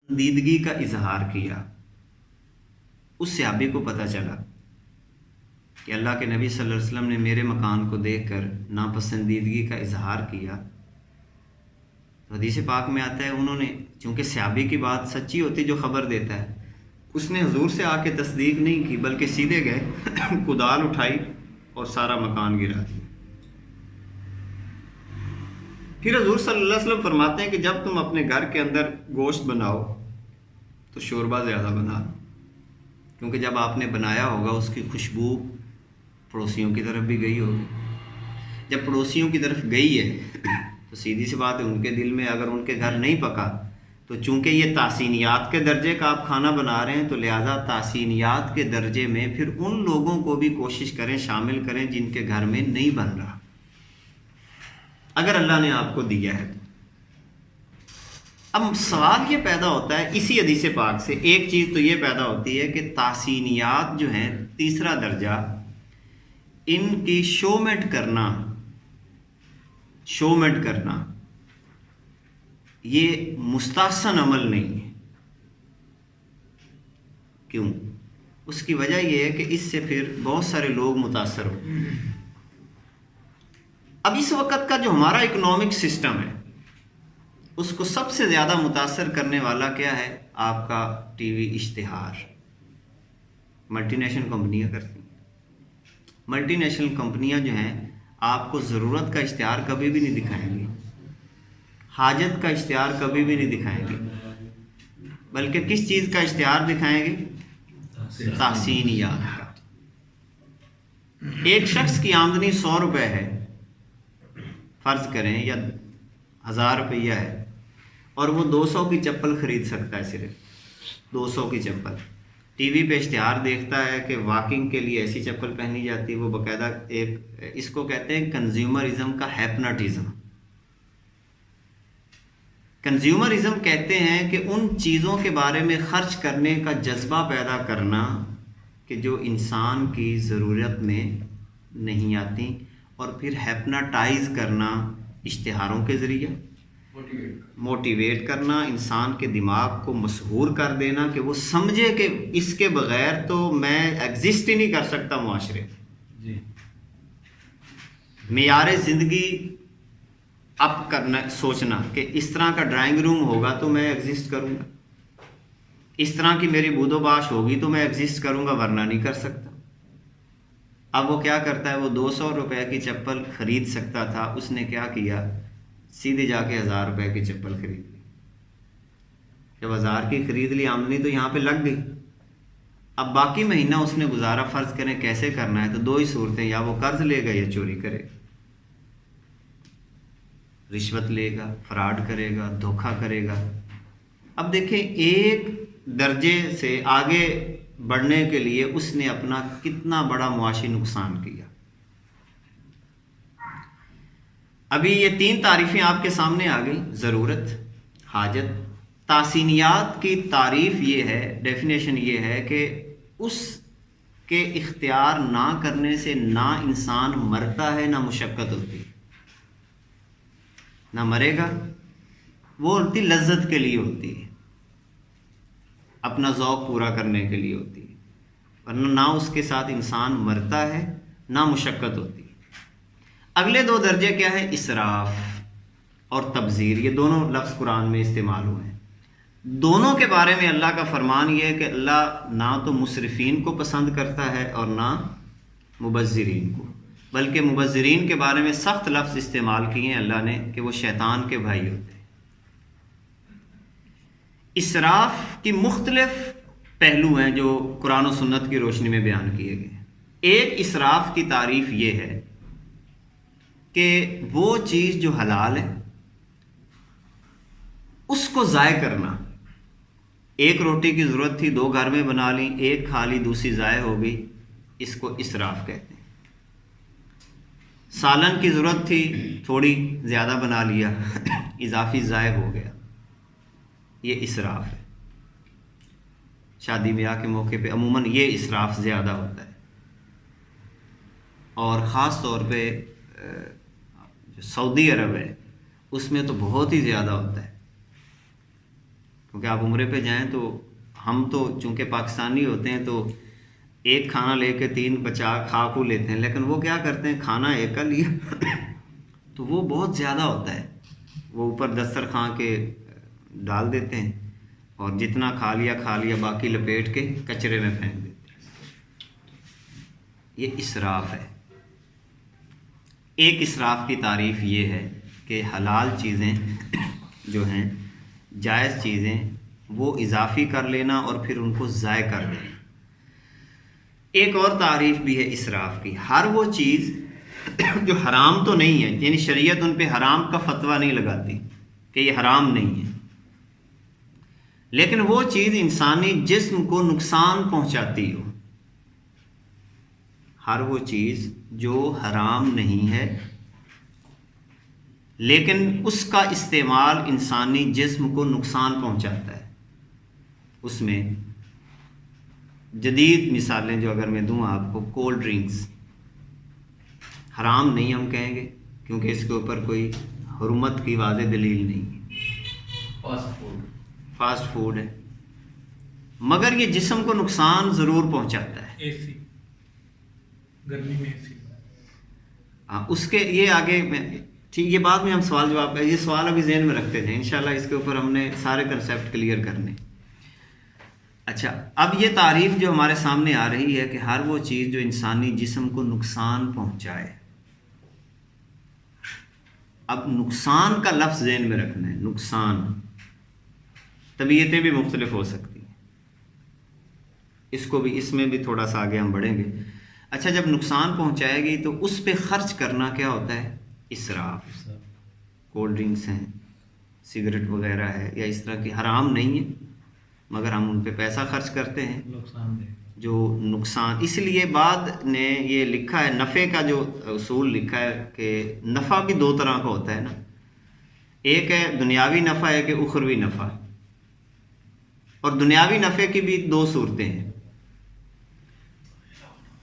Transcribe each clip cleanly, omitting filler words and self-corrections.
पसंदीदगी का इजहार किया। उस सहाबी को पता चला कि अल्लाह के नबी सल्लल्लाहु अलैहि वसल्लम ने मेरे मकान को देखकर नापसंदीदगी का इजहार किया। तो हदीस पाक में आता है, उन्होंने, चूँकि सहाबी की बात सच्ची होती जो ख़बर देता है, उसने हुजूर से आके तस्दीक नहीं की बल्कि सीधे गए कुदाल उठाई और सारा मकान गिरा दिया। फिर हुजूर सल्लल्लाहु अलैहि वसल्लम फरमाते हैं कि जब तुम अपने घर के अंदर गोश्त बनाओ तो शोरबा ज़्यादा बना, क्योंकि जब आपने बनाया होगा उसकी खुशबू पड़ोसियों की तरफ भी गई होगी। जब पड़ोसियों की तरफ गई है तो सीधी सी बात है, उनके दिल में अगर उनके घर नहीं पका तो चूंकि ये तासीनियात के दर्जे का आप खाना बना रहे हैं, तो लिहाजा तासीनियात के दर्जे में फिर उन लोगों को भी कोशिश करें, शामिल करें जिनके घर में नहीं बन रहा, अगर अल्लाह ने आपको दिया है तो। अब सवाल ये पैदा होता है इसी हदीस पाक से, एक चीज़ तो ये पैदा होती है कि तासीनियात जो हैं, तीसरा दर्जा, इनकी शोमेंट करना ये मुस्तहसन अमल नहीं है। क्यों? उसकी वजह यह है कि इससे फिर बहुत सारे लोग मुतासर होते हैं। अब इस वक्त का जो हमारा इकोनॉमिक सिस्टम है, उसको सबसे ज़्यादा मुतासर करने वाला क्या है? आपका टीवी इश्तिहार। मल्टीनेशनल कंपनियां करती हैं। मल्टीनेशनल कंपनियां जो हैं, आपको ज़रूरत का इश्तिहार कभी भी नहीं दिखाएंगी, हाजत का इश्तिहार कभी भी नहीं दिखाएंगे, बल्कि किस चीज़ का इश्तिहार दिखाएंगे? तासीनियात का। एक शख्स की आमदनी 100 रुपये है फ़र्ज़ करें, या 1000 रुपया है, और वो 200 की चप्पल ख़रीद सकता है, सिर्फ 200 की चप्पल। टीवी पे इश्तिहार देखता है कि वॉकिंग के लिए ऐसी चप्पल पहनी जाती है, वो बाकायदा एक, इसको कहते हैं कंज्यूमरिज्म का हैप्नोटिज्म। कंज्यूमरिज्म कहते हैं कि उन चीज़ों के बारे में खर्च करने का जज्बा पैदा करना कि जो इंसान की ज़रूरत में नहीं आती, और फिर हैप्नाटाइज करना इश्तिहारों के ज़रिए, मोटिवेट करना, इंसान के दिमाग को मशहूर कर देना कि वो समझे कि इसके बग़ैर तो मैं एग्जिस्ट ही नहीं कर सकता मुआशरे। मेयार ज़िंदगी अप करना, सोचना कि इस तरह का ड्राइंग रूम होगा तो मैं एग्जिस्ट करूँगा, इस तरह की मेरी बूदोबाश होगी तो मैं एग्जिस्ट करूँगा, वरना नहीं कर सकता। अब वो क्या करता है? वो 200 रुपये की चप्पल ख़रीद सकता था, उसने क्या किया? सीधे जाके 1000 रुपये की चप्पल खरीद ली। जब 1000 की खरीद ली, आमदनी तो यहाँ पे लग गई। अब बाकी महीना उसने गुजारा फ़र्ज़ करें कैसे करना है, तो दो ही सूरतें, या वो कर्ज लेगा या चोरी करेगा, रिश्वत लेगा, फ्रॉड करेगा, धोखा करेगा। अब देखें, एक दर्जे से आगे बढ़ने के लिए उसने अपना कितना बड़ा मुआशी नुकसान किया। अभी ये 3 तारीफ़ें आपके सामने आ गई, ज़रूरत, हाजत। तासीनियात की तारीफ़ ये है, डेफिनेशन ये है कि उसके इख्तियार ना करने से ना इंसान मरता है, ना मुशक्क़त होती है, ना मरेगा। वो होती लज्जत के लिए होती है, अपना ज़ौक़ पूरा करने के लिए होती है, वरना ना उसके साथ इंसान मरता है, ना मुशक्क़त होती है। अगले 2 दर्जे क्या है? इसराफ और तब्ज़ीर। ये दोनों लफ्ज़ कुरान में इस्तेमाल हुए हैं। दोनों के बारे में अल्लाह का फरमान ये है कि अल्लाह ना तो मुसरिफ़ीन को पसंद करता है और ना मुबज़्ज़िरीन को, बल्कि मुबज़्ज़िरीन के बारे में सख्त लफ्ज़ इस्तेमाल किए हैं अल्लाह ने कि वो शैतान के भाई होते हैं। इसराफ की मुख्तलिफ पहलू हैं जो कुरान और सुन्नत की रोशनी में बयान किए गए। एक इसराफ की तारीफ़ ये है कि वो चीज़ जो हलाल है उसको ज़ाय करना। एक रोटी की ज़रूरत थी, 2 घर में बना ली, एक खा ली, दूसरी ज़ाय हो गई, इसको इसराफ कहते हैं। सालन की ज़रूरत थी, थोड़ी ज़्यादा बना लिया इजाफी ज़ाय हो गया, ये इसराफ है। शादी ब्याह के मौके पे अमूमन ये इसराफ ज़्यादा होता है, और ख़ास तौर पे जो सऊदी अरब है उसमें तो बहुत ही ज़्यादा होता है। क्योंकि आप उम्रे पे जाएं तो हम तो चूँकि पाकिस्तानी होते हैं तो एक खाना लेके 3 बचा खा को लेते हैं, लेकिन वो क्या करते हैं, खाना एक का लिया तो वो बहुत ज़्यादा होता है, वो ऊपर दस्तरखान के डाल देते हैं और जितना खा लिया बाकी लपेट के कचरे में फेंक देते हैं। ये इसराफ है। एक इसराफ की तारीफ़ ये है कि हलाल चीज़ें जो हैं, जायज़ चीज़ें, वो इजाफ़ी कर लेना और फिर उनको ज़ाय कर देना। एक और तारीफ़ भी है इसराफ की, हर वो चीज़ जो हराम तो नहीं है, यानी शरीयत उन पे हराम का फतवा नहीं लगाती कि ये हराम नहीं है, लेकिन वो चीज़ इंसानी जिस्म को नुकसान पहुंचाती हो। हर वो चीज़ जो हराम नहीं है लेकिन उसका इस्तेमाल इंसानी जिस्म को नुकसान पहुंचाता है, उसमें जदीद मिसालें जो अगर मैं दूं आपको, कोल्ड ड्रिंक्स हराम नहीं हम कहेंगे क्योंकि इसके ऊपर कोई हुर्मत की वाज़ेह दलील नहीं है। फास्ट फूड है, मगर ये जिस्म को नुकसान ज़रूर पहुंचाता है। एसी, गर्मी में एसी। हाँ, उसके ये आगे ठीक, ये बाद में हम सवाल जवाब, ये सवाल अभी जहन में रखते थे, इंशाल्लाह इसके ऊपर हमने सारे कंसेप्ट क्लियर करने। अच्छा, अब ये तारीफ़ जो हमारे सामने आ रही है कि हर वो चीज़ जो इंसानी जिस्म को नुकसान पहुंचाए। अब नुकसान का लफ्ज़ ज़हन में रखना है, नुकसान। तबीयतें भी मुख्तलिफ हो सकती हैं, इसको भी, इसमें भी थोड़ा सा आगे हम बढ़ेंगे। अच्छा, जब नुकसान पहुंचाएगी तो उस पर ख़र्च करना क्या होता है, इसराफ। कोल्ड ड्रिंक्स हैं, सिगरेट वगैरह है, या इस तरह की हराम नहीं है मगर हम उन पे पैसा खर्च करते हैं, नुकसानदेह जो नुकसान। इसलिए बाद ने ये लिखा है, नफ़े का जो उसूल लिखा है कि नफ़ा भी दो तरह का होता है ना, एक है दुनियावी नफ़ा, एक है उखरवी नफ़ा। और दुनियावी नफ़े की भी दो सूरतें हैं।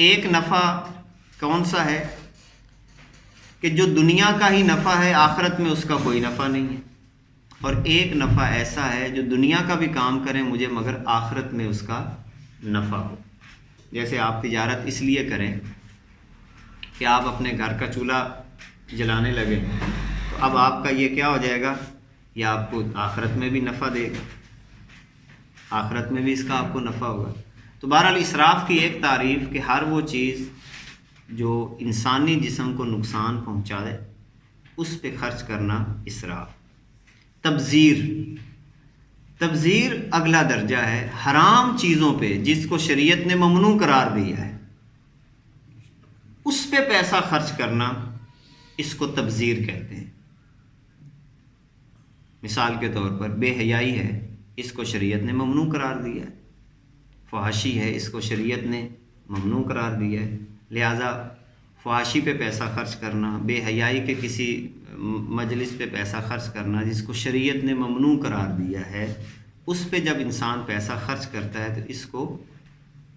एक नफ़ा कौन सा है कि जो दुनिया का ही नफ़ा है, आखिरत में उसका कोई नफ़ा नहीं है। और एक नफ़ा ऐसा है जो दुनिया का भी काम करें मुझे मगर आखिरत में उसका नफ़ा हो। जैसे आप तिजारत इसलिए करें कि आप अपने घर का चूल्हा जलाने लगे, तो अब आपका ये क्या हो जाएगा, ये आपको आखिरत में भी नफ़ा देगा, आखिरत में भी इसका आपको नफ़ा होगा। तो बहरहाल इसराफ की एक तारीफ़ कि हर वो चीज़ जो इंसानी जिस्म को नुकसान पहुँचाए उस पे खर्च करना इसराफ। तब्ज़ीर, तब्ज़ीर अगला दर्जा है हराम चीज़ों पे जिसको शरीयत ने ममनू करार दिया है, उस पे पैसा खर्च करना, इसको तब्ज़ीर कहते हैं। मिसाल के तौर पर बेहयाई है, इसको शरीयत ने ममनू करार दिया है। फहाशी है, इसको शरीयत ने ममनू करार दिया है। लिहाजा फहाशी पे पैसा खर्च करना, बेहयाई के किसी मजलिस पे पैसा खर्च करना जिसको शरीयत ने ममनू करार दिया है, उस पे जब इंसान पैसा खर्च करता है तो इसको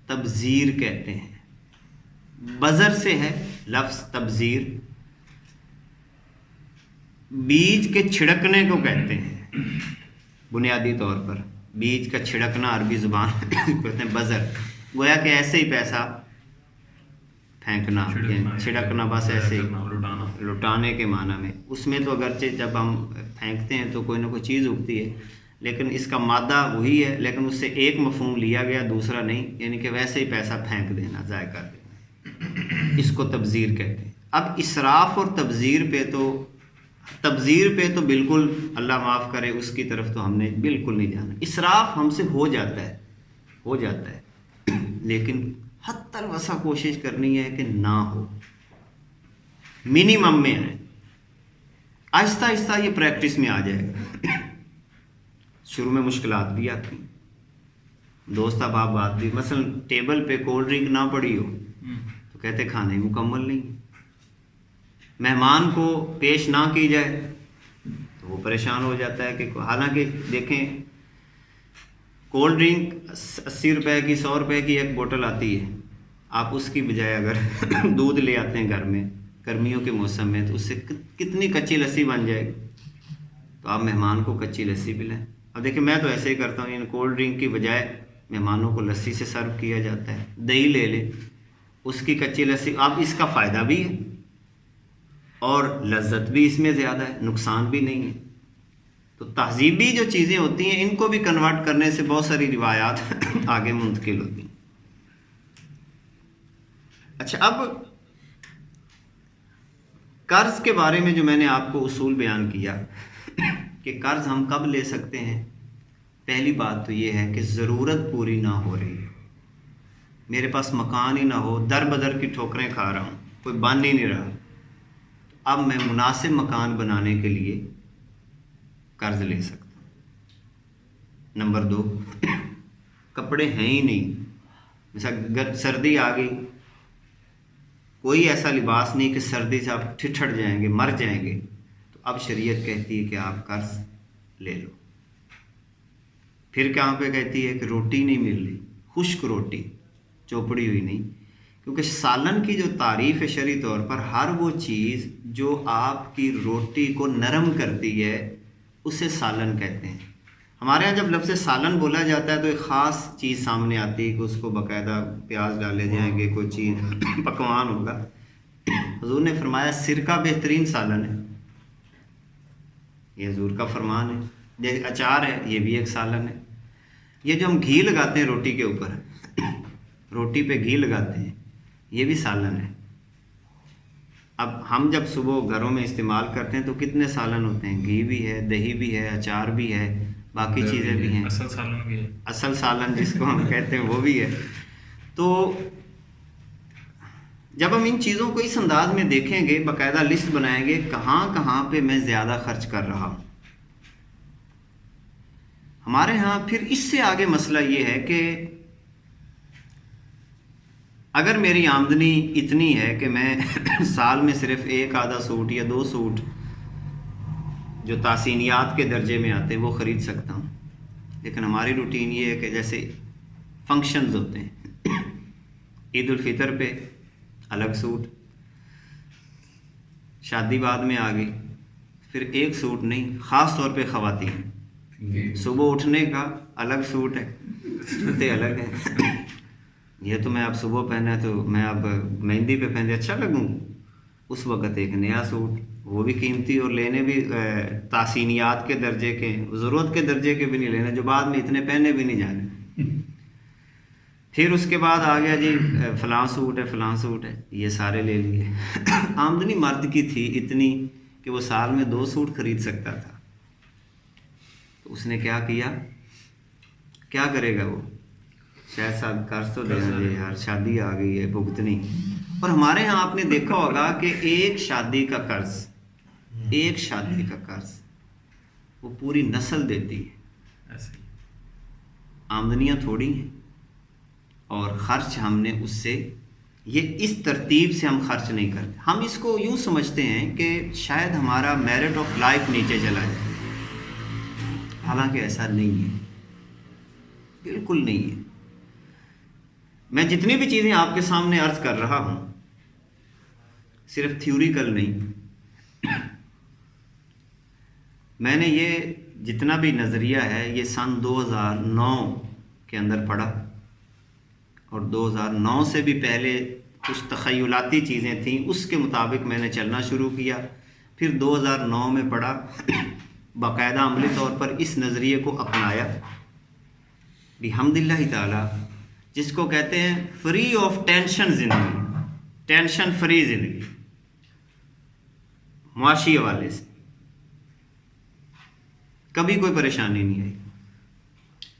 तब्ज़ीर कहते हैं। बज़र से है लफ्ज़ तब्ज़ीर, बीज के छिड़कने को कहते हैं। बुनियादी तौर पर बीज का छिड़कना अरबी ज़ुबान कहते हैं बज़र, गोया कि ऐसे ही पैसा फेंकना, छिड़कना, बस ऐसे ही लुटाने के माना में। उसमें तो अगरचे जब हम फेंकते हैं तो कोई ना कोई चीज़ उगती है, लेकिन इसका मादा वही है, लेकिन उससे एक मफहूम लिया गया, दूसरा नहीं, यानी कि वैसे ही पैसा फेंक देना, ज़ाय कर देना, इसको तब्ज़ीर कहते हैं। अब इसराफ और तब्ज़ीर पे तो, तब्ज़ीर पे तो बिल्कुल अल्लाह माफ़ करे उसकी तरफ तो हमने बिल्कुल नहीं जाना। इसराफ हमसे हो जाता है, लेकिन हत्तर वसा कोशिश करनी है कि ना हो, मिनिमम में है। आहिस्ता आहिस्ता ये प्रैक्टिस में आ जाएगा। शुरू में मुश्किलात भी आती, दोस्त अब आप बात भी, मसलन टेबल पे कोल्ड ड्रिंक ना पड़ी हो तो कहते खाना ही मुकम्मल नहीं, मेहमान को पेश ना की जाए तो वो परेशान हो जाता है कि, हालांकि देखें कोल्ड ड्रिंक 80 रुपए की, 100 रुपए की एक बोतल आती है, आप उसकी बजाय अगर दूध ले आते हैं घर में गर्मियों के मौसम में, तो उससे कितनी कच्ची लस्सी बन जाएगी। तो आप मेहमान को कच्ची लस्सी पिलाएं, अब देखिए मैं तो ऐसे ही करता हूँ, इन कोल्ड ड्रिंक की बजाय मेहमानों को लस्सी से सर्व किया जाता है। दही ले ले, उसकी कच्ची लस्सी, अब इसका फ़ायदा भी है और लज्जत भी इसमें ज़्यादा है, नुकसान भी नहीं है। तो तहजीबी जो चीज़ें होती हैं इनको भी कन्वर्ट करने से बहुत सारी रिवायात आगे मुंतकिल होती हैं। अच्छा, अब कर्ज के बारे में जो मैंने आपको उसूल बयान किया कि कर्ज हम कब ले सकते हैं। पहली बात तो ये है कि ज़रूरत पूरी ना हो रही है, मेरे पास मकान ही ना हो, दर बदर की ठोकरें खा रहा हूँ, कोई बन ही नहीं रहा, तो अब मैं मुनासिब मकान बनाने के लिए कर्ज ले सकता हूँ। नंबर 2, कपड़े हैं ही नहीं, जैसा सर्दी आ गई, कोई ऐसा लिबास नहीं कि सर्दी से आप ठिठर जाएंगे, मर जाएंगे, तो अब शरीयत कहती है कि आप कर्ज ले लो। फिर कहाँ पे कहती है कि रोटी नहीं मिल रही, खुश्क रोटी, चौपड़ी हुई नहीं, क्योंकि सालन की जो तारीफ़ है शरई तौर पर, हर वो चीज़ जो आपकी रोटी को नरम करती है उसे सालन कहते हैं। हमारे यहाँ जब लफ्ज़ सालन बोला जाता है तो एक ख़ास चीज़ सामने आती है कि उसको बाकायदा प्याज डाले जाएंगे, कोई चीज़ पकवान होगा। हुज़ूर ने फरमाया सिरका बेहतरीन सालन है, ये हुज़ूर का फरमान है। जैसे अचार है, ये भी एक सालन है। ये जो हम घी लगाते हैं रोटी के ऊपर, रोटी पे घी लगाते हैं, ये भी सालन है। अब हम जब सुबह घरों में इस्तेमाल करते हैं तो कितने सालन होते हैं, घी भी है, दही भी है, अचार भी है, बाकी चीज़ें भी हैं, असल सालन भी है, असल सालन जिसको हम कहते हैं वो भी है। तो जब हम इन चीज़ों को इस अंदाज में देखेंगे, बाकायदा लिस्ट बनाएंगे कहाँ कहाँ पे मैं ज़्यादा खर्च कर रहा हूँ। हमारे यहाँ फिर इससे आगे मसला ये है कि अगर मेरी आमदनी इतनी है कि मैं साल में सिर्फ एक आधा सूट या 2 सूट जो तासीनियात के दर्जे में आते हैं वो ख़रीद सकता हूँ, लेकिन हमारी रूटीन ये है कि जैसे फंक्शंस होते हैं, ईद उल फितर पे अलग सूट, शादी बाद में आ गई, फिर एक सूट नहीं, ख़ास तौर पे ख़वातीन, सुबह उठने का अलग सूट है, सूटें अलग है। ये तो मैं अब सुबह पहना तो मैं अब मेहंदी पे पहने अच्छा लगूँ, उस वक़्त एक नया सूट, वो भी कीमती और लेने भी तासीनियात के दर्जे के, ज़रूरत के दर्जे के भी नहीं लेने, जो बाद में इतने पहने भी नहीं जाने। फिर उसके बाद आ गया जी फ़लाँ सूट है, फ़लाँ सूट है, ये सारे ले लिए। आमदनी मर्द की थी इतनी कि वो साल में 2 सूट खरीद सकता था, तो उसने क्या किया, क्या करेगा वो, शायद साहब कर्ज तो देना चाहिए यार, शादी आ गई है भुगतनी। और हमारे यहाँ आपने देखा होगा कि एक शादी का कर्ज वो पूरी नस्ल देती है। आमदनियाँ थोड़ी हैं और ख़र्च हमने उससे, ये इस तरतीब से हम खर्च नहीं करते। हम इसको यूँ समझते हैं कि शायद हमारा मेरिट ऑफ लाइफ नीचे चला जाए, हालांकि ऐसा नहीं है, बिल्कुल नहीं है। मैं जितनी भी चीज़ें आपके सामने अर्ज कर रहा हूँ सिर्फ थ्योरिकल नहीं, मैंने ये जितना भी नज़रिया है ये सन 2009 के अंदर पढ़ा, और 2009 से भी पहले कुछ तख़य्युलाती चीज़ें थीं, उसके मुताबिक मैंने चलना शुरू किया। फिर 2009 में पढ़ा, बाकायदा अमली तौर पर इस नज़रिए को अपनाया, बिहम्दिल्लाहि ताला, जिसको कहते हैं फ्री ऑफ टेंशन ज़िंदगी, टेंशन फ्री ज़िंदगी, मुआशी हवाले से कभी कोई परेशानी नहीं आई,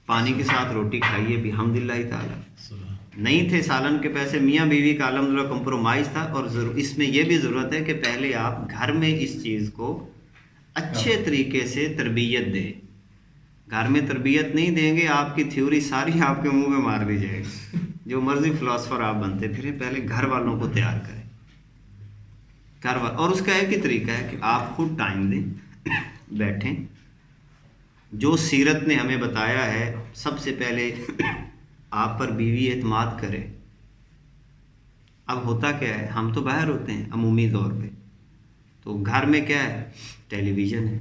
पानी के साथ रोटी खाइए बिहम्दिल्लाहि ताला। नहीं थे सालन के पैसे, मियाँ बीवी का अल्हम्दुलिल्लाह कंप्रोमाइज़ था। और इसमें यह भी ज़रूरत है कि पहले आप घर में इस चीज़ को अच्छे तरीके से तरबियत दें। घर में तरबियत नहीं देंगे, आपकी थ्योरी सारी आपके मुंह में मार दी जाएगी। जो मर्जी फिलोसफर आप बनते फिर पहले घर वालों को तैयार करें, और उसका एक ही तरीका है कि आप खुद टाइम दें, बैठें, जो सीरत ने हमें बताया है, सबसे पहले आप पर बीवी एतमाद करे। अब होता क्या है, हम तो बाहर होते हैं अमूमी तौर पे, तो घर में क्या है, टेलीविज़न है,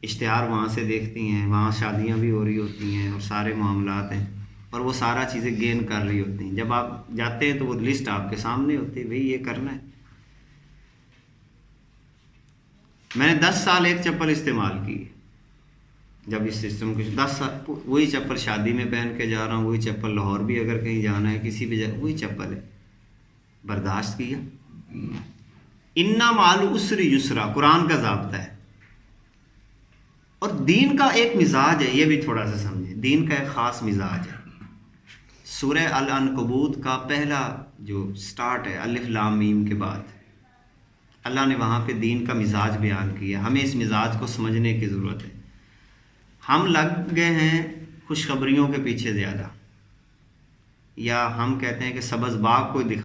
इश्तिहार वहाँ से देखती हैं, वहाँ शादियाँ भी हो रही होती हैं और सारे मामलात हैं, और वो सारा चीज़ें गेन कर रही होती हैं। जब आप जाते हैं तो वो लिस्ट आपके सामने होती है, भाई ये करना है। मैंने 10 साल एक चप्पल इस्तेमाल की, जब इस सिस्टम को 10 साल वही चप्पल शादी में पहन के जा रहा हूँ, वही चप्पल लाहौर भी अगर कहीं जाना है किसी भी जगह वही चप्पल है, बर्दाश्त किया। इन्ना माल उसरी युसरा कुरान का ज़ाब्ता है। और दीन का एक मिजाज है, ये भी थोड़ा सा समझे, दीन का एक ख़ास मिजाज है। सूरह अल अनकबूत का पहला जो स्टार्ट है अलिफ लाम मीम के बाद अल्लाह ने वहाँ पे दीन का मिजाज बयान किया। हमें इस मिजाज को समझने की ज़रूरत है। हम लग गए हैं खुशखबरियों के पीछे ज़्यादा, या हम कहते हैं कि सब्ज़ बाग को